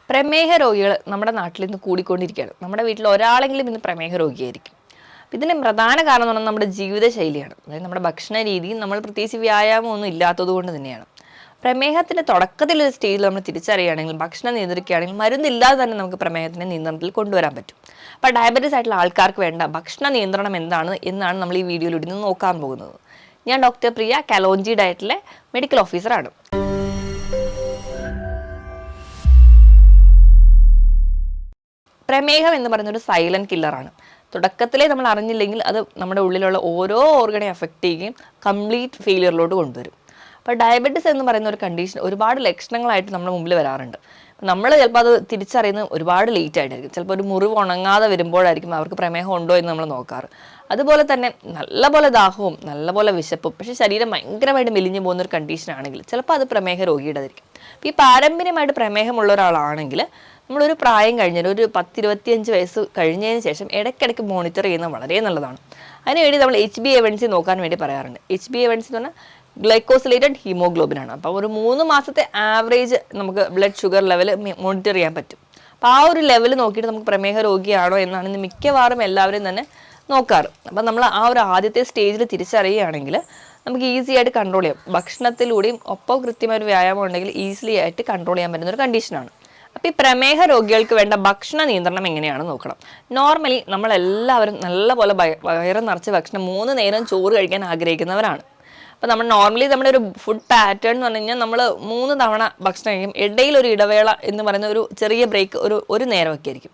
പ്രമേഹ രോഗികൾ നമ്മുടെ നാട്ടിൽ ഇന്ന് കൂടിക്കൊണ്ടിരിക്കുകയാണ്. നമ്മുടെ വീട്ടിൽ ഒരാളെങ്കിലും ഇന്ന് പ്രമേഹ രോഗിയായിരിക്കും. ഇതിന് പ്രധാന കാരണം എന്ന് പറഞ്ഞാൽ നമ്മുടെ ജീവിതശൈലിയാണ്. അതായത് നമ്മുടെ ഭക്ഷണ രീതിയും നമ്മൾ പ്രത്യേകിച്ച് വ്യായാമമൊന്നും ഇല്ലാത്തത് കൊണ്ട് തന്നെയാണ്. പ്രമേഹത്തിന്റെ തുടക്കത്തിലൊരു സ്റ്റേജിൽ നമ്മൾ തിരിച്ചറിയുകയാണെങ്കിൽ, ഭക്ഷണം നിയന്ത്രിക്കുകയാണെങ്കിൽ, മരുന്നില്ലാതെ തന്നെ നമുക്ക് പ്രമേഹത്തിനെ നിയന്ത്രണത്തിൽ കൊണ്ടുവരാൻ പറ്റും. അപ്പോൾ ഡയബറ്റീസ് ആയിട്ടുള്ള ആൾക്കാർക്ക് വേണ്ട ഭക്ഷണ നിയന്ത്രണം എന്താണ് എന്നാണ് നമ്മൾ ഈ വീഡിയോയിലൂടെ നിന്ന് നോക്കാൻ പോകുന്നത്. ഞാൻ ഡോക്ടർ പ്രിയ, കലോഞ്ചി ഡയറ്റിലെ മെഡിക്കൽ ഓഫീസറാണ്. പ്രമേഹം എന്ന് പറയുന്ന ഒരു സൈലന്റ് കില്ലറാണ്. തുടക്കത്തിലേ നമ്മൾ അറിഞ്ഞില്ലെങ്കിൽ അത് നമ്മുടെ ഉള്ളിലുള്ള ഓരോ ഓർഗനെ അഫക്റ്റ് ചെയ്യുകയും കംപ്ലീറ്റ് ഫെയിലിയറിലോട്ട് കൊണ്ടുവരും. അപ്പോൾ ഡയബറ്റിസ് എന്ന് പറയുന്ന ഒരു കണ്ടീഷൻ ഒരുപാട് ലക്ഷണങ്ങളായിട്ട് നമ്മുടെ മുമ്പിൽ വരാറുണ്ട്. നമ്മൾ ചിലപ്പോൾ അത് തിരിച്ചറിയുന്നത് ഒരുപാട് ലേറ്റ് ആയിട്ടായിരിക്കും. ചിലപ്പോൾ ഒരു മുറിവ് ഉണങ്ങാതെ വരുമ്പോഴായിരിക്കും അവർക്ക് പ്രമേഹം ഉണ്ടോ എന്ന് നമ്മൾ നോക്കാറ്. അതുപോലെ തന്നെ നല്ലപോലെ ദാഹവും നല്ലപോലെ വിശപ്പും പക്ഷേ ശരീരം ഭയങ്കരമായിട്ട് മെലിഞ്ഞു പോകുന്ന ഒരു കണ്ടീഷൻ ആണെങ്കിൽ ചിലപ്പോൾ അത് പ്രമേഹ രോഗിയുടേതായിരിക്കും. അപ്പോൾ ഈ പാരമ്പര്യമായിട്ട് പ്രമേഹമുള്ള ഒരാളാണെങ്കിൽ നമ്മളൊരു പ്രായം കഴിഞ്ഞാൽ ഒരു 10-25 വയസ്സ് കഴിഞ്ഞതിന് ശേഷം ഇടയ്ക്കിടയ്ക്ക് മോണിറ്റർ ചെയ്യുന്നത് വളരെ നല്ലതാണ്. അതിനുവേണ്ടി നമ്മൾ HbA1c നോക്കാൻ വേണ്ടി പറയാറുണ്ട്. HbA1c എന്ന് പറഞ്ഞാൽ ഗ്ലൈക്കോസിലേറ്റഡ് ഹീമോഗ്ലോബിൻ ആണ്. അപ്പോൾ ഒരു 3 മാസത്തെ ആവറേജ് നമുക്ക് ബ്ലഡ് ഷുഗർ ലെവൽ മോണിറ്റർ ചെയ്യാൻ പറ്റും. അപ്പോൾ ആ ഒരു ലെവൽ നോക്കിയിട്ട് നമുക്ക് പ്രമേഹ രോഗിയാണോ എന്നാണ് ഇന്ന് മിക്കവാറും എല്ലാവരും തന്നെ നോക്കാറ്. അപ്പം നമ്മൾ ആ ഒരു ആദ്യത്തെ സ്റ്റേജിൽ തിരിച്ചറിയുകയാണെങ്കിൽ നമുക്ക് ഈസി ആയിട്ട് കൺട്രോൾ ചെയ്യാം. ഭക്ഷണത്തിലൂടെയും ഒപ്പം കൃത്യമായ ഒരു വ്യായാമം ഉണ്ടെങ്കിൽ ഈസിലി ആയിട്ട് കൺട്രോൾ ചെയ്യാൻ പറ്റുന്ന ഒരു കണ്ടീഷനാണ്. അപ്പോൾ ഈ പ്രമേഹ രോഗികൾക്ക് വേണ്ട ഭക്ഷണ നിയന്ത്രണം എങ്ങനെയാണെന്ന് നോക്കണം. നോർമലി നമ്മളെല്ലാവരും നല്ലപോലെ വയറ് നിറച്ച് ഭക്ഷണം 3 നേരം ചോറ് കഴിക്കാൻ ആഗ്രഹിക്കുന്നവരാണ്. അപ്പോൾ നമ്മൾ നോർമലി നമ്മുടെ ഒരു ഫുഡ് പാറ്റേൺ എന്ന് പറഞ്ഞു കഴിഞ്ഞാൽ നമ്മൾ 3 തവണ ഭക്ഷണം കഴിക്കും. ഇടയിൽ ഒരു ഇടവേള എന്ന് പറയുന്ന ഒരു ചെറിയ ബ്രേക്ക് ഒരു നേരമൊക്കെ ആയിരിക്കും.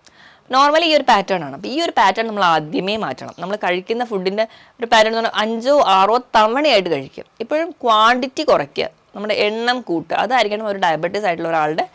നോർമലി ഈ ഒരു പാറ്റേൺ ആണ്. അപ്പോൾ ഈ ഒരു പാറ്റേൺ നമ്മൾ ആദ്യമേ മാറ്റണം. നമ്മൾ കഴിക്കുന്ന ഫുഡിൻ്റെ ഒരു പാറ്റേൺ എന്ന് പറഞ്ഞാൽ 5-6 തവണയായിട്ട് കഴിക്കുക. ഇപ്പോഴും ക്വാണ്ടിറ്റി കുറയ്ക്കുക, നമ്മുടെ എണ്ണം കൂട്ടുക. അതായിരിക്കണം ഒരു ഡയബറ്റീസ് ആയിട്ടുള്ള ഒരാളുടെ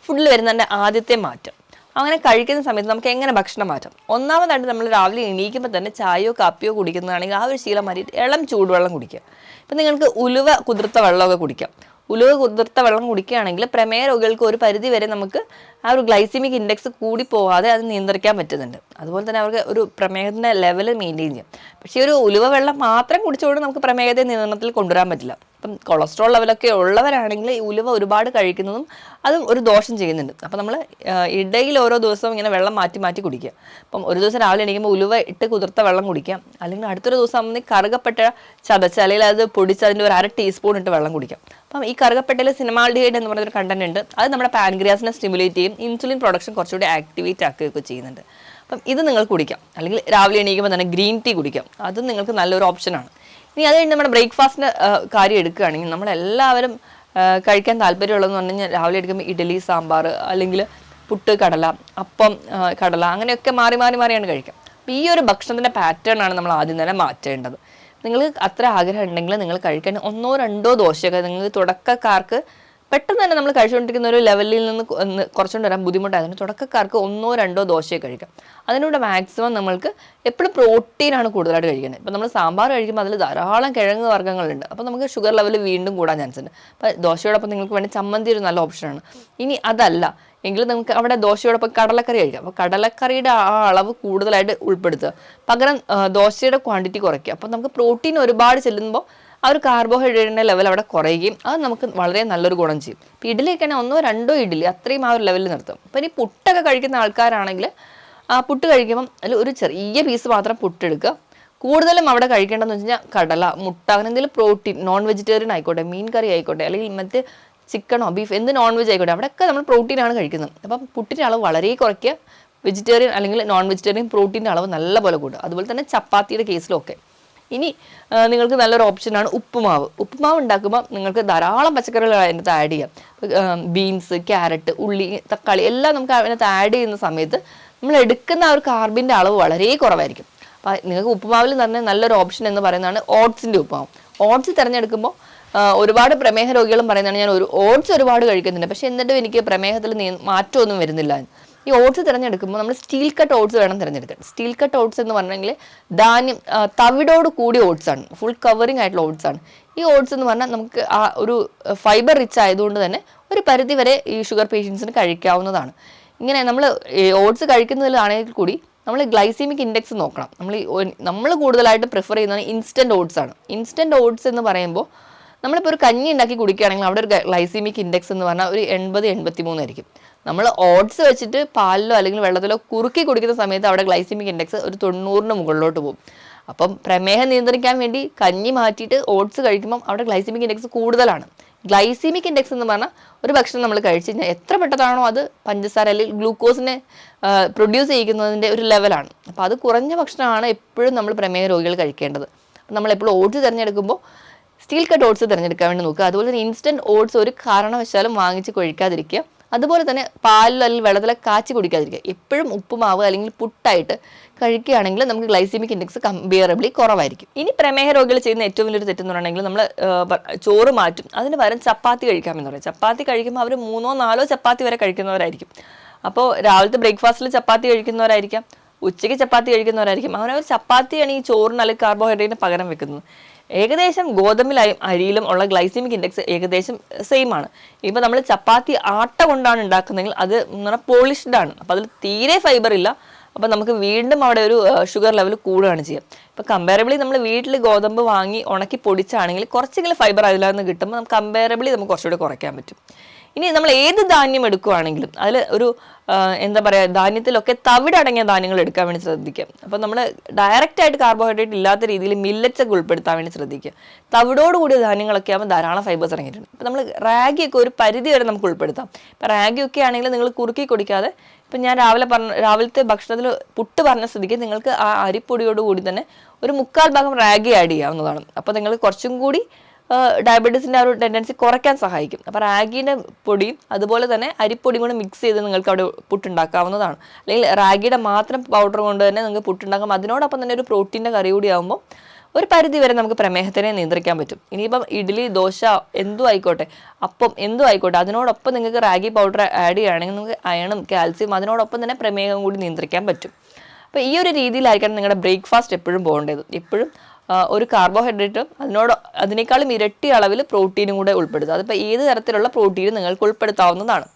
ഫുഡിൽ വരുന്നതിൻ്റെ ആദ്യത്തെ മാറ്റം. അങ്ങനെ കഴിക്കുന്ന സമയത്ത് നമുക്ക് എങ്ങനെ ഭക്ഷണം മാറ്റാം? ഒന്നാമതായിട്ട് നമ്മൾ രാവിലെ എണീക്കുമ്പോൾ തന്നെ ചായയോ കാപ്പിയോ കുടിക്കുന്നതാണെങ്കിൽ ആ ഒരു ശീലം മാറ്റിയിട്ട് ഇളം ചൂടുവെള്ളം കുടിക്കുക. ഇപ്പം നിങ്ങൾക്ക് ഉലുവ കുതിർത്ത വെള്ളമൊക്കെ കുടിക്കാം. ഉലുവ കുതിർത്ത വെള്ളം കുടിക്കുകയാണെങ്കിൽ പ്രമേഹ രോഗികൾക്ക് ഒരു പരിധി വരെ നമുക്ക് ആ ഒരു ഗ്ലൈസിമിക് ഇൻഡെക്സ് കൂടി പോവാതെ അത് നിയന്ത്രിക്കാൻ പറ്റുന്നുണ്ട്. അതുപോലെ തന്നെ അവർക്ക് ഒരു പ്രമേഹത്തിൻ്റെ ലെവൽ മെയിൻറ്റെയിൻ ചെയ്യാം. പക്ഷേ ഒരു ഉലുവ വെള്ളം മാത്രം കുടിച്ചുകൊണ്ട് നമുക്ക് പ്രമേഹത്തെ നിയന്ത്രണത്തിൽ കൊണ്ടുവരാൻ പറ്റില്ല. ഇപ്പം കൊളസ്ട്രോൾ ലെവലൊക്കെ ഉള്ളവരാണെങ്കിൽ ഈ ഉലുവ ഒരുപാട് കഴിക്കുന്നതും അതും ഒരു ദോഷം ചെയ്യുന്നുണ്ട്. അപ്പം നമ്മൾ ഇടയിൽ ഓരോ ദിവസവും ഇങ്ങനെ വെള്ളം മാറ്റി മാറ്റി കുടിക്കുക. അപ്പം ഒരു ദിവസം രാവിലെ എണീക്കുമ്പോൾ ഉലുവ ഇട്ട് കുതിർത്ത വെള്ളം കുടിക്കാം. അല്ലെങ്കിൽ അടുത്തൊരു ദിവസം നമ്മൾ കറുകപ്പെട്ട ചതച്ച് അല്ലെങ്കിൽ അത് പൊടിച്ച് അതിൻ്റെ ഒരു 1/2 ടീസ്പൂൺ ഇട്ട് വെള്ളം കുടിക്കാം. അപ്പം ഈ കറുകപ്പെട്ടയിൽ സിനമാൾഡിഹൈഡ് എന്ന് പറയുന്നൊരു കണ്ടന്റ് ഉണ്ട്. അത് നമ്മുടെ പാൻക്രിയാസിനെ സ്റ്റിമുലേറ്റ് ചെയ്യും, ഇൻസുലിൻ പ്രൊഡക്ഷൻ കുറച്ചുകൂടി ആക്ടിവേറ്റ് ആക്കുകയൊക്കെ ചെയ്യുന്നുണ്ട്. അപ്പം ഇത് നിങ്ങൾ കുടിക്കാം. അല്ലെങ്കിൽ രാവിലെ എണീക്കുമ്പോൾ തന്നെ ഗ്രീൻ ടീ കുടിക്കാം. അതും നിങ്ങൾക്ക് നല്ലൊരു ഓപ്ഷനാണ്. ഇനി അത് കഴിഞ്ഞ് നമ്മുടെ ബ്രേക്ക്ഫാസ്റ്റിൻ്റെ കാര്യം എടുക്കുകയാണെങ്കിൽ നമ്മളെല്ലാവരും കഴിക്കാൻ താല്പര്യമുള്ളതെന്ന് പറഞ്ഞു കഴിഞ്ഞാൽ രാവിലെ എടുക്കുമ്പോൾ ഇഡ്ഡലി, സാമ്പാർ, അല്ലെങ്കിൽ പുട്ട്, കടല, അപ്പം, കടല, അങ്ങനെയൊക്കെ മാറി മാറിയാണ് കഴിക്കുക. അപ്പോൾ ഈ ഒരു ഭക്ഷണത്തിൻ്റെ പാറ്റേൺ ആണ് നമ്മൾ ആദ്യം തന്നെ മാറ്റേണ്ടത്. നിങ്ങൾക്ക് അത്ര ആഗ്രഹം ഉണ്ടെങ്കിൽ നിങ്ങൾ കഴിക്കാൻ 1-2 ദോശയൊക്കെ നിങ്ങൾക്ക് തുടക്കക്കാർക്ക് പെട്ടെന്ന് തന്നെ നമ്മൾ കഴിച്ചുകൊണ്ടിരിക്കുന്ന ഒരു ലെവലിൽ നിന്ന് കുറച്ചുകൊണ്ട് വരാൻ ബുദ്ധിമുട്ടായതുകൊണ്ട് തുടക്കക്കാർക്ക് 1-2 ദോശയൊക്കെ കഴിക്കാം. അതിലൂടെ മാക്സിമം നമ്മൾക്ക് എപ്പോഴും പ്രോട്ടീനാണ് കൂടുതലായിട്ട് കഴിക്കുന്നത്. ഇപ്പം നമ്മൾ സാമ്പാർ കഴിക്കുമ്പോൾ അതിൽ ധാരാളം കിഴങ്ങ് വർഗ്ഗങ്ങളുണ്ട്. അപ്പോൾ നമുക്ക് ഷുഗർ ലെവൽ വീണ്ടും കൂടാൻ ചാൻസ് ഉണ്ട്. അപ്പോൾ ദോശയോടൊപ്പം നിങ്ങൾക്ക് വേണ്ടി ചമ്മന്തി ഒരു നല്ല ഓപ്ഷനാണ്. ഇനി അതല്ല എങ്കിൽ നമുക്ക് അവിടെ ദോശയോടൊപ്പം കടലക്കറി കഴിക്കാം. അപ്പോൾ കടലക്കറിയുടെ ആ അളവ് കൂടുതലായിട്ട് ഉൾപ്പെടുത്തുക, പകരം ദോശയുടെ ക്വാണ്ടിറ്റി കുറയ്ക്കുക. അപ്പോൾ നമുക്ക് പ്രോട്ടീൻ ഒരുപാട് ചെല്ലുമ്പോൾ ആ ഒരു കാർബോഹൈഡ്രേറ്റിൻ്റെ ലെവൽ അവിടെ കുറയുകയും അത് നമുക്ക് വളരെ നല്ലൊരു ഗുണം ചെയ്യും. ഇപ്പോൾ ഇഡ്ഡലിയൊക്കെ 1-2 ഇഡ്ഡലി അത്രയും ആ ഒരു ലെവലിൽ നിർത്തും. അപ്പോൾ ഇനി പുട്ടൊക്കെ കഴിക്കുന്ന ആൾക്കാരാണെങ്കിൽ ആ പുട്ട് കഴിക്കുമ്പം അതിൽ ഒരു ചെറിയ പീസ് മാത്രം പുട്ടെടുക്കുക. കൂടുതലും അവിടെ കഴിക്കേണ്ടതെന്ന് വെച്ച് കഴിഞ്ഞാൽ കടല, മുട്ട, അങ്ങനെ എന്തെങ്കിലും പ്രോട്ടീൻ, നോൺ വെജിറ്റേറിയൻ ആയിക്കോട്ടെ, മീൻ കറി ആയിക്കോട്ടെ, അല്ലെങ്കിൽ മറ്റ് ചിക്കനോ ബീഫ് എന്ത് നോൺ വെജ് ആയിക്കോട്ടെ, അവിടെയൊക്കെ നമ്മൾ പ്രോട്ടീനാണ് കഴിക്കുന്നത്. അപ്പം പുട്ടിൻ്റെ അളവ് വളരെ കുറയ്ക്കുക. വെജിറ്റേറിയൻ അല്ലെങ്കിൽ നോൺ വെജിറ്റേറിയൻ പ്രോട്ടീൻ്റെ അളവ് നല്ലപോലെ കൂടുക. അതുപോലെ തന്നെ ചപ്പാത്തിയുടെ കേസിലൊക്കെ. ഇനി നിങ്ങൾക്ക് നല്ലൊരു ഓപ്ഷനാണ് ഉപ്പുമാവ്. ഉപ്പുമാവ് ഉണ്ടാക്കുമ്പോൾ നിങ്ങൾക്ക് ധാരാളം പച്ചക്കറികൾ അതിനകത്ത് ആഡ് ചെയ്യാം. ബീൻസ്, ക്യാരറ്റ്, ഉള്ളി, തക്കാളി എല്ലാം നമുക്ക് അതിനകത്ത് ആഡ് ചെയ്യുന്ന സമയത്ത് നമ്മൾ എടുക്കുന്ന ആ ഒരു കാർബിൻ്റെ അളവ് വളരെ കുറവായിരിക്കും. അപ്പോൾ നിങ്ങൾക്ക് ഉപ്പുമാവിൽ തന്നെ നല്ലൊരു ഓപ്ഷൻ എന്ന് പറയുന്നതാണ് ഓട്സിൻ്റെ ഉപ്പുമാവ്. ഓട്സ് തിരഞ്ഞെടുക്കുമ്പോൾ ഒരുപാട് പ്രമേഹ രോഗികളും പറയുന്നതാണ് ഞാൻ ഓട്സ് ഒരുപാട് കഴിക്കുന്നുണ്ട്, പക്ഷേ എന്നിട്ടും എനിക്ക് പ്രമേഹത്തിൽ മാറ്റമൊന്നും വരുന്നില്ല. ഈ ഓട്സ് തിരഞ്ഞെടുക്കുമ്പോൾ നമ്മൾ സ്റ്റീൽ കട്ട് ഓട്സ് വേണം തിരഞ്ഞെടുക്കാൻ. സ്റ്റീൽ കട്ട് ഓട്സ് എന്ന് പറഞ്ഞെങ്കിൽ ധാന്യം തവിടോട് കൂടിയ ഓട്സ് ആണ്, ഫുൾ കവറിങ് ആയിട്ടുള്ള ഓട്സ് ആണ്. ഈ ഓട്സ് എന്ന് പറഞ്ഞാൽ നമുക്ക് ആ ഒരു ഫൈബർ റിച്ച് ആയതുകൊണ്ട് തന്നെ ഒരു പരിധി വരെ ഈ ഷുഗർ പേഷ്യൻസിന് കഴിക്കാവുന്നതാണ്. ഇങ്ങനെ നമ്മൾ ഓട്സ് കഴിക്കുന്നതിലാണെങ്കിൽ കൂടി നമ്മൾ ഗ്ലൈസീമിക് ഇൻഡെക്സ് നോക്കണം. നമ്മൾ കൂടുതലായിട്ട് പ്രിഫർ ചെയ്യുന്നത് ഇൻസ്റ്റൻറ്റ് ഓട്സ് ആണ്. ഇൻസ്റ്റൻറ്റ് ഓട്സ് എന്ന് പറയുമ്പോൾ നമ്മളിപ്പോൾ ഒരു കഞ്ഞി ഉണ്ടാക്കി കുടിക്കുകയാണെങ്കിൽ അവിടെ ഒരു ഗ്ലൈസീമിക് ഇൻഡെക്സ് എന്ന് പറഞ്ഞാൽ ഒരു 80-83 ആയിരിക്കും. നമ്മൾ ഓട്സ് വെച്ചിട്ട് പാലിലോ അല്ലെങ്കിൽ വെള്ളത്തിലോ കുറുക്കി കുടിക്കുന്ന സമയത്ത് അവിടെ ഗ്ലൈസിമിക് ഇൻഡെക്സ് ഒരു 90ന് മുകളിലോട്ട് പോകും. അപ്പം പ്രമേഹം നിയന്ത്രിക്കാൻ വേണ്ടി കഞ്ഞി മാറ്റിയിട്ട് ഓട്സ് കഴിക്കുമ്പം അവിടെ ഗ്ലൈസിമിക് ഇൻഡെക്സ് കൂടുതലാണ്. ഗ്ലൈസിമിക് ഇൻഡെക്സ് എന്ന് പറഞ്ഞാൽ ഒരു ഭക്ഷണം നമ്മൾ കഴിച്ചു കഴിഞ്ഞാൽ എത്ര പെട്ടതാണോ അത് പഞ്ചസാര അല്ലെങ്കിൽ ഗ്ലൂക്കോസിനെ പ്രൊഡ്യൂസ് ചെയ്യിക്കുന്നതിൻ്റെ ഒരു ലെവലാണ്. അപ്പോൾ അത് കുറഞ്ഞ ഭക്ഷണമാണ് എപ്പോഴും നമ്മൾ പ്രമേഹ രോഗികൾ കഴിക്കേണ്ടത്. നമ്മളെപ്പോഴും ഓട്സ് തിരഞ്ഞെടുക്കുമ്പോൾ സ്റ്റീൽ കട്ട് ഓട്സ് തിരഞ്ഞെടുക്കാൻ വേണ്ടി നോക്കുക. അതുപോലെ തന്നെ ഇൻസ്റ്റൻറ്റ് ഓട്സ് ഒരു കാരണവശാലും വാങ്ങിച്ച് കഴിക്കാതിരിക്കുക. അതുപോലെ തന്നെ പാലിൽ അല്ലെങ്കിൽ വെള്ളത്തിലെ കാച്ചി കുടിക്കാതിരിക്കുക. എപ്പോഴും ഉപ്പുമാവ് അല്ലെങ്കിൽ പുട്ടായിട്ട് കഴിക്കുകയാണെങ്കിൽ നമുക്ക് ഗ്ലൈസിമിക് ഇൻഡെക്സ് കമ്പിയറബിളി കുറവായിരിക്കും. ഇനി പ്രമേഹ രോഗികൾ ചെയ്യുന്ന ഏറ്റവും വലിയൊരു തെറ്റെന്ന് പറയുകയാണെങ്കിൽ നമ്മൾ ചോറ് മാറ്റും, അതിന് പകരം ചപ്പാത്തി കഴിക്കാമെന്ന് പറയും. ചപ്പാത്തി കഴിക്കുമ്പോൾ അവർ 3-4 ചപ്പാത്തി വരെ കഴിക്കുന്നവരായിരിക്കും. അപ്പോൾ രാവിലത്തെ ബ്രേക്ക്ഫാസ്റ്റിൽ ചപ്പാത്തി കഴിക്കുന്നവരായിരിക്കാം, ഉച്ചയ്ക്ക് ചപ്പാത്തി കഴിക്കുന്നവരായിരിക്കും. അങ്ങനെ ഒരു ചപ്പാത്തിയാണ് ഈ ചോറിന് അല്ലെങ്കിൽ കാർബോഹൈഡ്രേറ്റിന് പകരം വെക്കുന്നത്. ഏകദേശം ഗോതമ്പിലും അരിയിലും ഉള്ള ഗ്ലൈസിമിക് ഇൻഡെക്സ് ഏകദേശം സെയിം ആണ്. ഇപ്പം നമ്മൾ ചപ്പാത്തി ആട്ട കൊണ്ടാണ് ഉണ്ടാക്കുന്നതെങ്കിൽ അത് പോളിഷ്ഡ് ആണ്. അപ്പം അതിൽ തീരെ ഫൈബർ ഇല്ല. അപ്പം നമുക്ക് വീണ്ടും അവിടെ ഒരു ഷുഗർ ലെവൽ കൂടുകയാണ് ചെയ്യുക. ഇപ്പം കമ്പാരബിളി നമ്മൾ വീട്ടിൽ ഗോതമ്പ് വാങ്ങി ഉണക്കി പൊടിച്ചാണെങ്കിൽ കുറച്ചെങ്കിലും ഫൈബർ അതിൽ നിന്ന് കിട്ടുമ്പോൾ നമുക്ക് കമ്പാരബിളി നമുക്ക് കുറച്ചുകൂടി കുറയ്ക്കാൻ പറ്റും. ഇനി നമ്മൾ ഏത് ധാന്യം എടുക്കുകയാണെങ്കിലും അതിൽ ഒരു എന്താ പറയുക, ധാന്യത്തിലൊക്കെ തവിടടങ്ങിയ ധാന്യങ്ങൾ എടുക്കാൻ വേണ്ടി ശ്രദ്ധിക്കുക. അപ്പോൾ നമ്മൾ ഡയറക്റ്റായിട്ട് കാർബോഹൈഡ്രേറ്റ് ഇല്ലാത്ത രീതിയിൽ മില്ലറ്റ്സ് ഒക്കെ ഉൾപ്പെടുത്താൻ വേണ്ടി ശ്രദ്ധിക്കുക. തവിടോടുകൂടിയ ധാന്യങ്ങളൊക്കെ ആകുമ്പോൾ ധാരാളം ഫൈബേഴ്സ് ഇറങ്ങിയിട്ടുണ്ട്. ഇപ്പോൾ നമ്മൾ റാഗിയൊക്കെ ഒരു പരിധി വരെ നമുക്ക് ഉൾപ്പെടുത്താം. ഇപ്പോൾ റാഗിയൊക്കെ ആണെങ്കിൽ നിങ്ങൾ കുറുക്കി കുടിക്കാതെ, ഇപ്പം ഞാൻ രാവിലത്തെ ഭക്ഷണത്തിൽ പുട്ട് പറഞ്ഞ സ്ഥിതിക്ക് നിങ്ങൾക്ക് ആ അരിപ്പൊടിയോടുകൂടി തന്നെ ഒരു 1/4 ഭാഗം റാഗി ആഡ് ചെയ്യാവുന്നതാണ്. അപ്പോൾ നിങ്ങൾ കുറച്ചും കൂടി ഡയബറ്റീസിൻ്റെ ആ ഒരു ടെൻഡൻസി കുറയ്ക്കാൻ സഹായിക്കും. അപ്പോൾ റാഗിൻ്റെ പൊടിയും അതുപോലെ തന്നെ അരിപ്പൊടിയും കൂടെ മിക്സ് ചെയ്ത് നിങ്ങൾക്ക് അവിടെ പുട്ടുണ്ടാക്കാവുന്നതാണ്. അല്ലെങ്കിൽ റാഗിയുടെ മാത്രം പൗഡർ കൊണ്ട് തന്നെ നിങ്ങൾക്ക് പുട്ടുണ്ടാക്കാം. അതിനോടൊപ്പം തന്നെ ഒരു പ്രോട്ടീൻ്റെ കറി കൂടി ആകുമ്പോൾ ഒരു പരിധി വരെ നമുക്ക് പ്രമേഹത്തിനെ നിയന്ത്രിക്കാൻ പറ്റും. ഇനിയിപ്പം ഇഡ്ഡലി, ദോശ എന്തും ആയിക്കോട്ടെ, അപ്പം എന്തും ആയിക്കോട്ടെ, അതിനോടൊപ്പം നിങ്ങൾക്ക് റാഗി പൗഡർ ആഡ് ചെയ്യുകയാണെങ്കിൽ നമുക്ക് അയണും കാൽസ്യം അതിനോടൊപ്പം തന്നെ പ്രമേഹം കൂടി നിയന്ത്രിക്കാൻ പറ്റും. അപ്പോൾ ഈ ഒരു രീതിയിലായിരിക്കണം നിങ്ങളുടെ ബ്രേക്ക്ഫാസ്റ്റ് എപ്പോഴും പോകേണ്ടത്. എപ്പോഴും ഒരു കാർബോഹൈഡ്രേറ്റും അതിനേക്കാളും ഇരട്ടി അളവിൽ പ്രോട്ടീനും കൂടെ ഉൾപ്പെടുത്തുക. അതിപ്പോൾ ഏത് തരത്തിലുള്ള പ്രോട്ടീനും നിങ്ങൾക്ക് ഉൾപ്പെടുത്താവുന്നതാണ്.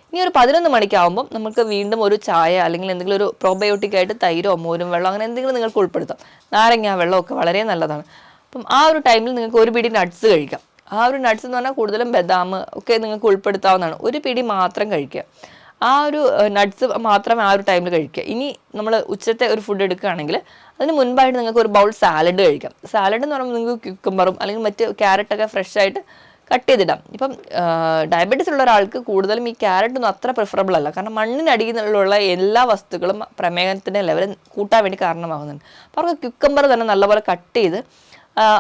ഇനി ഒരു 11 മണിക്കാവുമ്പം നമുക്ക് വീണ്ടും ഒരു ചായ അല്ലെങ്കിൽ എന്തെങ്കിലും ഒരു പ്രോബയോട്ടിക് ആയിട്ട് തൈരോ മോരും വെള്ളം അങ്ങനെ എന്തെങ്കിലും നിങ്ങൾക്ക് ഉൾപ്പെടുത്താം. നാരങ്ങ വെള്ളമൊക്കെ വളരെ നല്ലതാണ്. അപ്പം ആ ഒരു ടൈമിൽ നിങ്ങൾക്ക് ഒരു പിടി നട്ട്സ് കഴിക്കാം. ആ ഒരു നട്ട്സ് എന്ന് പറഞ്ഞാൽ കൂടുതലും ബദാം ഒക്കെ നിങ്ങൾക്ക് ഉൾപ്പെടുത്താവുന്നതാണ്. ഒരു പിടി മാത്രം കഴിക്കുക. ആ ഒരു നട്ട്സ് മാത്രം ആ ഒരു ടൈമിൽ കഴിക്കുക. ഇനി നമ്മൾ ഉച്ചത്തെ ഒരു ഫുഡ് എടുക്കുകയാണെങ്കിൽ അതിന് മുൻപായിട്ട് നിങ്ങൾക്ക് ഒരു ബൗൾ സാലഡ് കഴിക്കാം. സാലഡ് എന്ന് പറയുമ്പോൾ നിങ്ങൾക്ക് ക്യുക്കമ്പറും അല്ലെങ്കിൽ മറ്റ് ക്യാരറ്റൊക്കെ ഫ്രഷ് ആയിട്ട് കട്ട് ചെയ്തിടാം. ഇപ്പം ഡയബറ്റീസ് ഉള്ള ഒരാൾക്ക് കൂടുതലും ഈ ക്യാരറ്റൊന്നും അത്ര പ്രിഫറബിൾ അല്ല. കാരണം മണ്ണിനടിയിലുള്ള എല്ലാ വസ്തുക്കളും പ്രമേഹത്തിൻ്റെ ലെവൽ കൂട്ടാൻ വേണ്ടി കാരണമാകുന്നുണ്ട്. അപ്പോൾ അവർക്ക് ക്യുക്കമ്പർ തന്നെ നല്ലപോലെ കട്ട് ചെയ്ത്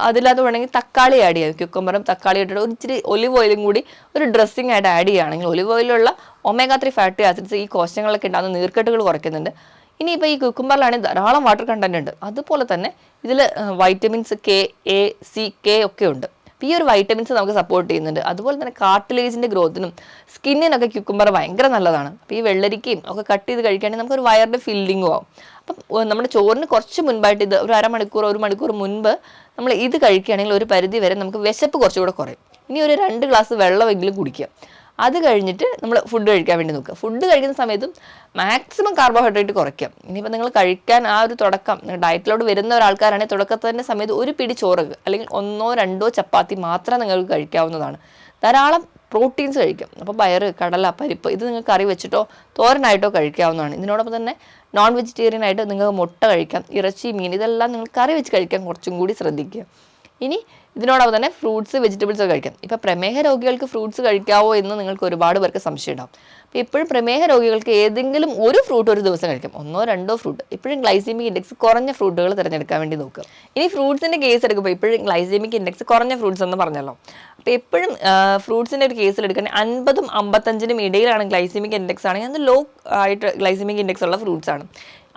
അതില്ലാതെ വേണമെങ്കിൽ തക്കാളി ആഡ് ചെയ്യാം. ക്യുക്കമ്പറും തക്കാളി ഇട്ടിട്ട് ഒരു ഇച്ചിരി ഒലിവ് ഓയിലും കൂടി ഒരു ഡ്രസ്സിങ് ആയിട്ട് ആഡ് ചെയ്യുകയാണെങ്കിൽ ഒലിവ് ഓയിലുള്ള ഒമേഗ 3 ഫാറ്റി ആസിഡ്സ് ഈ കോശങ്ങളൊക്കെ ഉണ്ടാകുന്ന നീർക്കെട്ടുകൾ കുറയ്ക്കുന്നുണ്ട്. ഇനിയിപ്പോൾ ഈ ക്യുക്കമ്പറിലാണെങ്കിൽ ധാരാളം വാട്ടർ കണ്ടന്റ് ഉണ്ട്. അതുപോലെ തന്നെ ഇതിൽ vitamins K, A, C, K ഒക്കെ ഉണ്ട്. അപ്പോൾ ഈ ഒരു വൈറ്റമിൻസ് നമുക്ക് സപ്പോർട്ട് ചെയ്യുന്നുണ്ട്. അതുപോലെ തന്നെ കാർട്ടിലേജിൻ്റെ ഗ്രോത്തിനും സ്കിന്നിനൊക്കെ ക്യുക്കമ്പർ ഭയങ്കര നല്ലതാണ്. അപ്പോൾ ഈ വെള്ളരിക്കയും ഒക്കെ കട്ട് ചെയ്ത് കഴിക്കുകയാണെങ്കിൽ നമുക്കൊരു വയറിൻ്റെ ഫില്ലിങ്ങും ആവും. അപ്പം നമ്മുടെ ചോറിന് കുറച്ച് മുൻപായിട്ട് ഇത് ഒരു അരമണിക്കൂർ 1 മണിക്കൂർ മുൻപ് നമ്മൾ ഇത് കഴിക്കുകയാണെങ്കിൽ ഒരു പരിധി വരെ നമുക്ക് വിശപ്പ് കുറച്ചുകൂടെ കുറയും. ഇനി ഒരു 2 ഗ്ലാസ് വെള്ളമെങ്കിലും കുടിക്കുക. അത് കഴിഞ്ഞിട്ട് നമ്മൾ ഫുഡ് കഴിക്കാൻ വേണ്ടി നോക്കുക. ഫുഡ് കഴിക്കുന്ന സമയത്തും മാക്സിമം കാർബോഹൈഡ്രേറ്റ് കുറയ്ക്കുക. ഇനിയിപ്പോൾ നിങ്ങൾ കഴിക്കാൻ ആ ഒരു തുടക്കം ഡയറ്റിലോട്ട് വരുന്ന ഒരാൾക്കാരാണെങ്കിൽ തുടക്കത്തിൻ്റെ സമയത്ത് ഒരു പിടി ചോറ് അല്ലെങ്കിൽ 1-2 ചപ്പാത്തി മാത്രം നിങ്ങൾക്ക് കഴിക്കാവുന്നതാണ്. ധാരാളം പ്രോട്ടീൻസ് കഴിക്കാം. അപ്പോൾ പയറ്, കടല, പരിപ്പ് ഇത് നിങ്ങൾക്ക് കറി വെച്ചിട്ടോ തോരനായിട്ടോ കഴിക്കാവുന്നതാണ്. ഇതിനോടൊപ്പം തന്നെ നോൺ വെജിറ്റേറിയൻ ആയിട്ട് നിങ്ങൾക്ക് മുട്ട കഴിക്കാം, ഇറച്ചി, മീൻ ഇതെല്ലാം നിങ്ങൾ കറി വെച്ച് കഴിക്കാൻ കുറച്ചും കൂടി ശ്രദ്ധിക്കുക. ഇനി ഇതിനോടൊപ്പം തന്നെ ഫ്രൂട്ട്സ്, വെജിറ്റബിൾസ് ഒക്കെ കഴിക്കാം. ഇപ്പോൾ പ്രമേഹ രോഗികൾക്ക് ഫ്രൂട്ട്സ് കഴിക്കാവോ എന്ന് നിങ്ങൾക്ക് ഒരുപാട് പേർക്ക് സംശയം ഉണ്ടാവും. അപ്പോൾ എപ്പോഴും പ്രമേഹ രോഗികൾക്ക് ഏതെങ്കിലും ഒരു ഫ്രൂട്ട് ഒരു ദിവസം കഴിക്കാം, 1-2 ഫ്രൂട്ട്. എപ്പോഴും ഗ്ലൈസീമിക് ഇൻഡെക്സ് കുറഞ്ഞ ഫ്രൂട്ടുകൾ തിരഞ്ഞെടുക്കാൻ വേണ്ടി നോക്കുക. ഇനി ഫ്രൂട്ട്സിൻ്റെ കേസ് എടുക്കുമ്പോൾ എപ്പോഴും ഗ്ലൈസീമിക് ഇൻഡെക്സ് കുറഞ്ഞ ഫ്രൂട്ട്സ് എന്ന് പറഞ്ഞല്ലോ. അപ്പോൾ എപ്പോഴും ഫ്രൂട്ട്സിൻ്റെ ഒരു കേസിൽ എടുക്കുകയാണെങ്കിൽ 50-നും 55-നും ഇടയിലാണ് ഗ്ലൈസീമിക് ഇൻഡെക്സ് ആണെങ്കിൽ അത് ലോ ആയിട്ട് ഗ്ലൈസീമിക് ഇൻഡെക്സ് ഉള്ള ഫ്രൂട്ട്സ് ആണ്.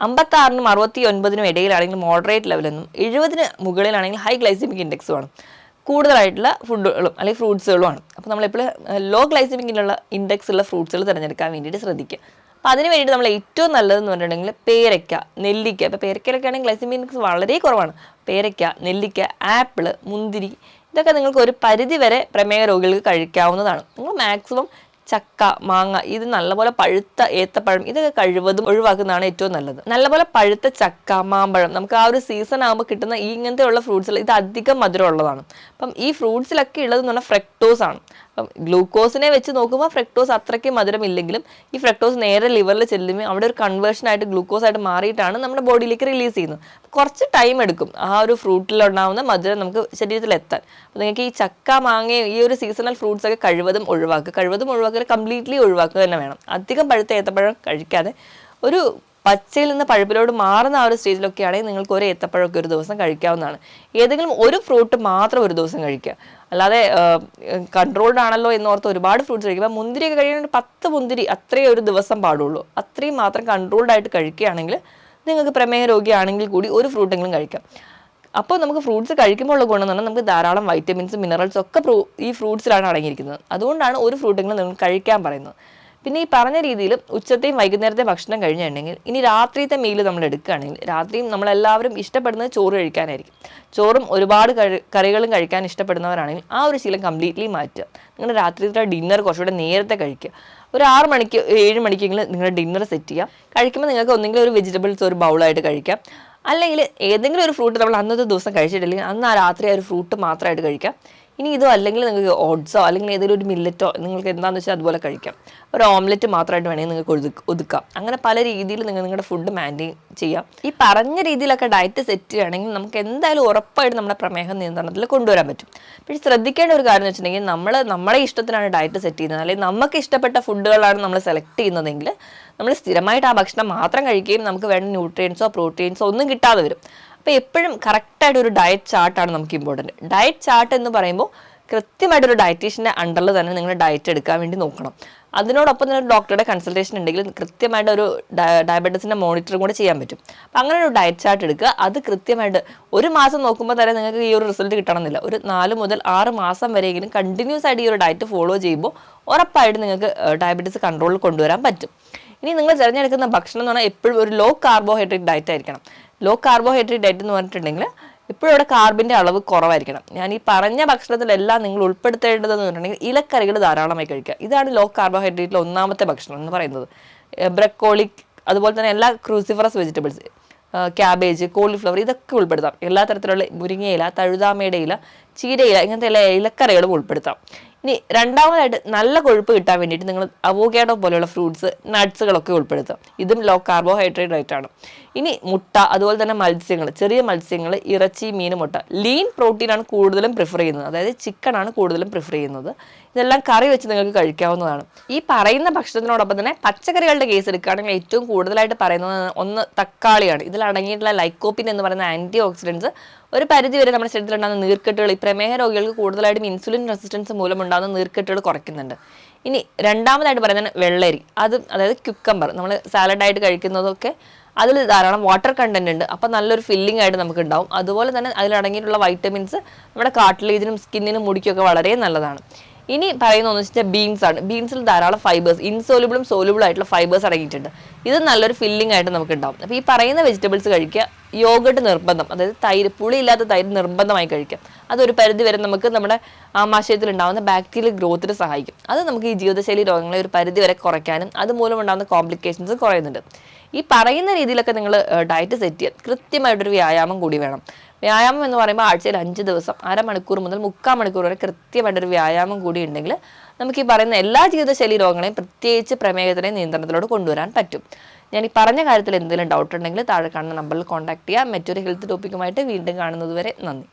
56-നും 69-നും ഇടയിലാണെങ്കിൽ മോഡറേറ്റ് ലെവലെന്നും 70-ന് മുകളിലാണെങ്കിൽ ഹൈ ഗ്ലൈസീമിക് ഇൻഡെക്സുമാണ് കൂടുതലായിട്ടുള്ള ഫുഡുകളും അല്ലെങ്കിൽ ഫ്രൂട്ട്സുകളുമാണ്. അപ്പോൾ നമ്മളെപ്പോഴും ലോ ഗ്ലൈസീമിക്കിലുള്ള ഇൻഡെക്സ് ഉള്ള ഫ്രൂട്ട്സുകൾ തിരഞ്ഞെടുക്കാൻ വേണ്ടിയിട്ട് ശ്രദ്ധിക്കുക. അപ്പോൾ അതിന് വേണ്ടിയിട്ട് നമ്മൾ ഏറ്റവും നല്ലതെന്ന് പറഞ്ഞിട്ടുണ്ടെങ്കിൽ പേരയ്ക്ക, നെല്ലിക്ക. ഇപ്പോൾ പേരയ്ക്കയിലൊക്കെ ആണെങ്കിൽ ഗ്ലൈസീമിക് ഇൻഡെക്സ് വളരെ കുറവാണ്. പേരയ്ക്ക, നെല്ലിക്ക, ആപ്പിൾ, മുന്തിരി ഇതൊക്കെ നിങ്ങൾക്ക് ഒരു പരിധി വരെ പ്രമേഹ രോഗികൾക്ക് കഴിക്കാവുന്നതാണ്. നിങ്ങൾ മാക്സിമം ചക്ക, മാങ്ങ ഇത് നല്ലപോലെ പഴുത്ത ഏത്തപ്പഴം ഇതൊക്കെ കഴിവതും ഒഴിവാക്കുന്നതാണ് ഏറ്റവും നല്ലത്. നല്ലപോലെ പഴുത്ത ചക്ക, മാമ്പഴം നമുക്ക് ആ ഒരു സീസൺ ആകുമ്പോൾ കിട്ടുന്ന ഈ ഇങ്ങനത്തെ ഉള്ള ഫ്രൂട്ട്സിൽ ഇത് അധികം മധുരം ഉള്ളതാണ്. അപ്പം ഈ ഫ്രൂട്ട്സിലൊക്കെ ഉള്ളതെന്ന് പറഞ്ഞാൽ ഫ്രക്ടോസ് ആണ്. അപ്പം ഗ്ലൂക്കോസിനെ വെച്ച് നോക്കുമ്പോൾ ഫ്രക്ടോസ് അത്രയ്ക്ക് മധുരമില്ലെങ്കിലും ഈ ഫ്രക്ടോസ് നേരെ ലിവറിൽ ചെല്ലുമ്പോൾ അവിടെ ഒരു കൺവേർഷൻ ആയിട്ട് ഗ്ലൂക്കോസ് ആയിട്ട് മാറിയിട്ടാണ് നമ്മുടെ ബോഡിയിലേക്ക് റിലീസ് ചെയ്യുന്നത്. കുറച്ച് ടൈം എടുക്കും ആ ഒരു ഫ്രൂട്ടിലുണ്ടാവുന്ന മധുരം നമുക്ക് ശരീരത്തിൽ എത്താൻ. അപ്പോൾ നിങ്ങൾക്ക് ഈ ചക്ക, മാങ്ങ, ഈ ഒരു സീസണൽ ഫ്രൂട്ട്സ് ഒക്കെ കഴിവതും ഒഴിവാക്കുക, കംപ്ലീറ്റ്ലി ഒഴിവാക്കുക തന്നെ വേണം. അധികം പഴുത്ത ഏത്തപ്പഴം കഴിക്കാതെ ഒരു പച്ചയിൽ നിന്ന് പഴുപ്പിലോട്ട് മാറുന്ന ആ ഒരു സ്റ്റേജിലൊക്കെ ആണെങ്കിൽ നിങ്ങൾക്ക് ഒരു ഏത്തപ്പഴമൊക്കെ ഒരു ദിവസം കഴിക്കാവുന്നതാണ്. ഏതെങ്കിലും ഒരു ഫ്രൂട്ട് മാത്രം ഒരു ദിവസം കഴിക്കുക. അല്ലാതെ കൺട്രോൾഡ് ആണല്ലോ എന്നോർത്ത് ഒരുപാട് ഫ്രൂട്ട്സ് കഴിക്കുക. അപ്പോൾ മുന്തിരിയൊക്കെ കഴിയുന്നത് 10 മുന്തിരി അത്രയും ഒരു ദിവസം പാടുള്ളൂ. അത്രയും മാത്രം കൺട്രോൾഡ് ആയിട്ട് കഴിക്കുകയാണെങ്കിൽ നിങ്ങൾക്ക് പ്രമേഹ രോഗിയാണെങ്കിൽ കൂടി ഒരു ഫ്രൂട്ടെങ്കിലും കഴിക്കാം. അപ്പോൾ നമുക്ക് ഫ്രൂട്ട്സ് കഴിക്കുമ്പോൾ ഉള്ള ഗുണം എന്ന് പറഞ്ഞാൽ നമുക്ക് ധാരാളം വൈറ്റമിൻസ്, മിനറൽസ് ഒക്കെ ഈ ഫ്രൂട്ട്സിലാണ് അടങ്ങിയിരിക്കുന്നത്. അതുകൊണ്ടാണ് ഒരു ഫ്രൂട്ടെങ്കിലും നിങ്ങൾ കഴിക്കാൻ പറയുന്നത്. പിന്നെ ഈ പറഞ്ഞ രീതിയിൽ ഉച്ചത്തെയും വൈകുന്നേരത്തെ ഭക്ഷണം കഴിഞ്ഞിട്ടുണ്ടെങ്കിൽ ഇനി രാത്രിയത്തെ മീൽ നമ്മൾ എടുക്കുകയാണെങ്കിൽ രാത്രിയും നമ്മളെല്ലാവരും ഇഷ്ടപ്പെടുന്നത് ചോറ് കഴിക്കാനായിരിക്കും. ചോറും ഒരുപാട് കറികളും കഴിക്കാൻ ഇഷ്ടപ്പെടുന്നവരാണെങ്കിൽ ആ ഒരു ശീലം കംപ്ലീറ്റ്ലി മാറ്റുക. നിങ്ങളുടെ രാത്രിയിലത്തെ ഡിന്നർ കുറച്ചുകൂടെ നേരത്തെ കഴിക്കുക. ഒരു 6 മണിക്ക് 7 മണിക്കെങ്കിലും നിങ്ങളുടെ ഡിന്നർ സെറ്റ് ചെയ്യുക. കഴിക്കുമ്പോൾ നിങ്ങൾക്ക് ഒന്നെങ്കിലും ഒരു വെജിറ്റബിൾസ് ഒരു ബൗളായിട്ട് കഴിക്കാം. അല്ലെങ്കിൽ ഏതെങ്കിലും ഒരു ഫ്രൂട്ട് നമ്മൾ അന്നത്തെ ദിവസം കഴിച്ചിട്ടില്ലെങ്കിൽ അന്ന് ആ രാത്രി ആ ഒരു ഫ്രൂട്ട് മാത്രമായിട്ട് കഴിക്കാം. ഇനി ഇതോ അല്ലെങ്കിൽ നിങ്ങൾക്ക് ഓട്സോ അല്ലെങ്കിൽ ഏതെങ്കിലും ഒരു മില്ലറ്റോ നിങ്ങൾക്ക് എന്താണെന്ന് വെച്ചാൽ അതുപോലെ കഴിക്കാം. ഒരു ഓംലെറ്റ് മാത്രമായിട്ട് വേണമെങ്കിൽ നിങ്ങൾക്ക് ഒതുക്കാം. അങ്ങനെ പല രീതിയിൽ നിങ്ങളുടെ ഫുഡ് മാൻറ്റെയിൻ ചെയ്യാം. ഈ പറഞ്ഞ രീതിയിലൊക്കെ ഡയറ്റ് സെറ്റ് ചെയ്യുകയാണെങ്കിൽ നമുക്ക് എന്തായാലും ഉറപ്പായിട്ട് നമ്മുടെ പ്രമേഹ നിയന്ത്രണത്തിൽ കൊണ്ടുവരാൻ പറ്റും. പക്ഷേ ശ്രദ്ധിക്കേണ്ട ഒരു കാര്യം എന്ന് വെച്ചിട്ടുണ്ടെങ്കിൽ നമ്മുടെ ഇഷ്ടത്തിനാണ് ഡയറ്റ് സെറ്റ് ചെയ്യുന്നത്, അല്ലെങ്കിൽ നമുക്ക് ഇഷ്ടപ്പെട്ട ഫുഡുകളാണ് നമ്മൾ സെലക്ട് ചെയ്യുന്നതെങ്കിൽ നമ്മൾ സ്ഥിരമായിട്ട് ആ ഭക്ഷണം മാത്രം കഴിക്കുകയും നമുക്ക് വേണ്ട ന്യൂട്രിയൻസോ പ്രോട്ടീൻസോ ഒന്നും കിട്ടാതെ വരും. അപ്പോൾ എപ്പോഴും കറക്റ്റായിട്ട് ഒരു ഡയറ്റ് ചാർട്ടാണ് നമുക്ക് ഇമ്പോർട്ടൻറ്റ്. ഡയറ്റ് ചാർട്ട് എന്ന് പറയുമ്പോൾ കൃത്യമായിട്ടൊരു ഡയറ്റീഷ്യൻ്റെ അണ്ടറിൽ തന്നെ നിങ്ങൾ ഡയറ്റ് എടുക്കാൻ വേണ്ടി നോക്കണം. അതിനോടൊപ്പം തന്നെ ഡോക്ടറുടെ കൺസൾട്ടേഷൻ ഉണ്ടെങ്കിൽ കൃത്യമായിട്ട് ഒരു ഡയബറ്റീസിൻ്റെ മോണിറ്ററും കൂടെ ചെയ്യാൻ പറ്റും. അപ്പം അങ്ങനെ ഒരു ഡയറ്റ് ചാർട്ട് എടുക്കുക. അത് കൃത്യമായിട്ട് ഒരു മാസം നോക്കുമ്പോൾ തന്നെ നിങ്ങൾക്ക് ഈ ഒരു റിസൾട്ട് കിട്ടണമെന്നില്ല. ഒരു 4 മുതൽ 6 മാസം വരെയെങ്കിലും കണ്ടിന്യൂസ് ആയിട്ട് ഈ ഒരു ഡയറ്റ് ഫോളോ ചെയ്യുമ്പോൾ ഉറപ്പായിട്ട് നിങ്ങൾക്ക് ഡയബറ്റീസ് കൺട്രോളിൽ കൊണ്ടുവരാൻ പറ്റും. ഇനി നിങ്ങൾ തിരഞ്ഞെടുക്കുന്ന ഭക്ഷണം എന്ന് പറഞ്ഞാൽ എപ്പോഴും ഒരു ലോ കാർബോഹൈഡ്രേറ്റ് ഡയറ്റ് ആയിരിക്കണം. ലോ കാർബോഹൈഡ്രേറ്റ് ഡയറ്റ് എന്ന് പറഞ്ഞിട്ടുണ്ടെങ്കിൽ ഇപ്പോഴും ഇവിടെ കാർബിൻ്റെ അളവ് കുറവായിരിക്കണം. ഞാൻ ഈ പറഞ്ഞ ഭക്ഷണത്തിലെല്ലാം നിങ്ങൾ ഉൾപ്പെടുത്തേണ്ടതെന്ന് പറഞ്ഞിട്ടുണ്ടെങ്കിൽ ഇലക്കറികൾ ധാരാളമായി കഴിക്കുക. ഇതാണ് ലോ കാർബോഹൈഡ്രേറ്റിലെ ഒന്നാമത്തെ ഭക്ഷണം എന്ന് പറയുന്നത്. ബ്രക്കോളി, അതുപോലെ തന്നെ എല്ലാ ക്രൂസിഫറസ് വെജിറ്റബിൾസ്, ക്യാബേജ്, കോളിഫ്ലവർ ഇതൊക്കെ ഉൾപ്പെടുത്താം. എല്ലാ തരത്തിലുള്ള മുരിങ്ങയില, തഴുതാമയുടെ ഇല, ചീരയില, ഇങ്ങനത്തെ എല്ലാ ഇലക്കറികളും ഉൾപ്പെടുത്താം. ഇനി രണ്ടാമതായിട്ട് നല്ല കൊഴുപ്പ് കിട്ടാൻ വേണ്ടിയിട്ട് നിങ്ങൾ അവോക്കാഡോ പോലെയുള്ള ഫ്രൂട്ട്സ്, നട്ട്സുകളൊക്കെ ഉൾപ്പെടുത്താം. ഇതും ലോ കാർബോഹൈഡ്രേറ്റ് ഡയറ്റാണ്. ഇനി മുട്ട, അതുപോലെ തന്നെ മത്സ്യങ്ങൾ, ചെറിയ മത്സ്യങ്ങൾ, ഇറച്ചി, മീൻ, മുട്ട. ലീൻ പ്രോട്ടീനാണ് കൂടുതലും പ്രിഫർ ചെയ്യുന്നത്, അതായത് ചിക്കനാണ് കൂടുതലും പ്രിഫർ ചെയ്യുന്നത്. ഇതെല്ലാം കറി വെച്ച് നിങ്ങൾക്ക് കഴിക്കാവുന്നതാണ്. ഈ പറയുന്ന ഭക്ഷണത്തിനോടൊപ്പം തന്നെ പച്ചക്കറികളുടെ കേസ് എടുക്കുകയാണെങ്കിൽ ഏറ്റവും കൂടുതലായിട്ട് പറയുന്നത് ഒന്ന് തക്കാളിയാണ്. ഇതിൽ അടങ്ങിയിട്ടുള്ള ലൈക്കോപ്പിൻ എന്ന് പറയുന്ന ആൻറ്റി ഓക്സിഡൻസ് ഒരു പരിധി വരെ നമ്മുടെ ശരീരത്തിലുണ്ടാകുന്ന നീർക്കെട്ടുകൾ, ഈ പ്രമേഹ രോഗികൾക്ക് കൂടുതലായിട്ടും ഇൻസുലിൻ റെസിസ്റ്റൻസ് മൂലമുണ്ടാകുന്ന നീർക്കെട്ടുകൾ കുറയ്ക്കുന്നുണ്ട്. ഇനി രണ്ടാമതായിട്ട് പറയുന്നത് വെള്ളരി, അതായത് ക്യുക്കമ്പർ, നമ്മൾ സാലഡായിട്ട് കഴിക്കുന്നതൊക്കെ അതിൽ ധാരാളം വാട്ടർ കണ്ടന്റ് ഉണ്ട്. അപ്പോൾ നല്ലൊരു ഫില്ലിംഗ് ആയിട്ട് നമുക്ക് ഉണ്ടാവും. അതുപോലെ തന്നെ അതിലടങ്ങിയിട്ടുള്ള വൈറ്റമിൻസ് നമ്മുടെ കാർട്ടിലേജിനും സ്കിന്നിനും മുടിക്കൊക്കെ വളരെ നല്ലതാണ്. ഇനി പറയുന്നതെന്ന് വെച്ചാൽ ബീൻസ് ആണ്. ബീൻസിൽ ധാരാളം ഫൈബേഴ്സ്, ഇൻസോലുബിളും സോലുബിളും ആയിട്ടുള്ള ഫൈബേഴ്സ് അടങ്ങിയിട്ടുണ്ട്. ഇത് നല്ലൊരു ഫില്ലിംഗ് ആയിട്ട് നമുക്ക് ഉണ്ടാവും. അപ്പോൾ ഈ പറയുന്ന വെജിറ്റബിൾസ് കഴിക്കുക. യോഗട്ട് നിർബന്ധം, അതായത് തൈര്, പുളിയില്ലാത്ത തൈര് നിർബന്ധമായി കഴിക്കാം. അതൊരു പരിധി വരെ നമുക്ക് നമ്മുടെ ആമാശയത്തിൽ ഉണ്ടാകുന്ന ബാക്ടീരിയൽ ഗ്രോത്തിന് സഹായിക്കും. അത് നമുക്ക് ഈ ജീവിതശൈലി രോഗങ്ങളെ ഒരു പരിധി വരെ കുറയ്ക്കാനും അതുമൂലം ഉണ്ടാകുന്ന കോംപ്ലിക്കേഷൻസ് കുറയുന്നുണ്ട്. ഈ പറയുന്ന രീതിയിലൊക്കെ നിങ്ങൾ ഡയറ്റ് സെറ്റ് ചെയ്യാൻ കൃത്യമായിട്ടൊരു വ്യായാമം കൂടി വേണം. വ്യായാമം എന്ന് പറയുമ്പോൾ ആഴ്ചയിൽ 5 ദിവസം 1/2 മണിക്കൂർ മുതൽ 3/4 മണിക്കൂർ വരെ കൃത്യമായിട്ടൊരു വ്യായാമം കൂടി ഉണ്ടെങ്കിൽ നമുക്ക് ഈ പറയുന്ന എല്ലാ ജീവിതശൈലി രോഗങ്ങളെയും പ്രത്യേകിച്ച് പ്രമേഹത്തിനെ നിയന്ത്രണത്തിലോട് കൊണ്ടുവരാൻ പറ്റും. ഞാൻ ഈ പറഞ്ഞ കാര്യത്തിൽ എന്തെങ്കിലും ഡൗട്ട് ഉണ്ടെങ്കിൽ താഴെ കാണുന്ന നമ്പറിൽ കോൺടാക്ട് ചെയ്യാം. മറ്റൊരു ഹെൽത്ത് ടോപ്പിക്കുമായിട്ട് വീണ്ടും കാണുന്നത് വരെ നന്ദി.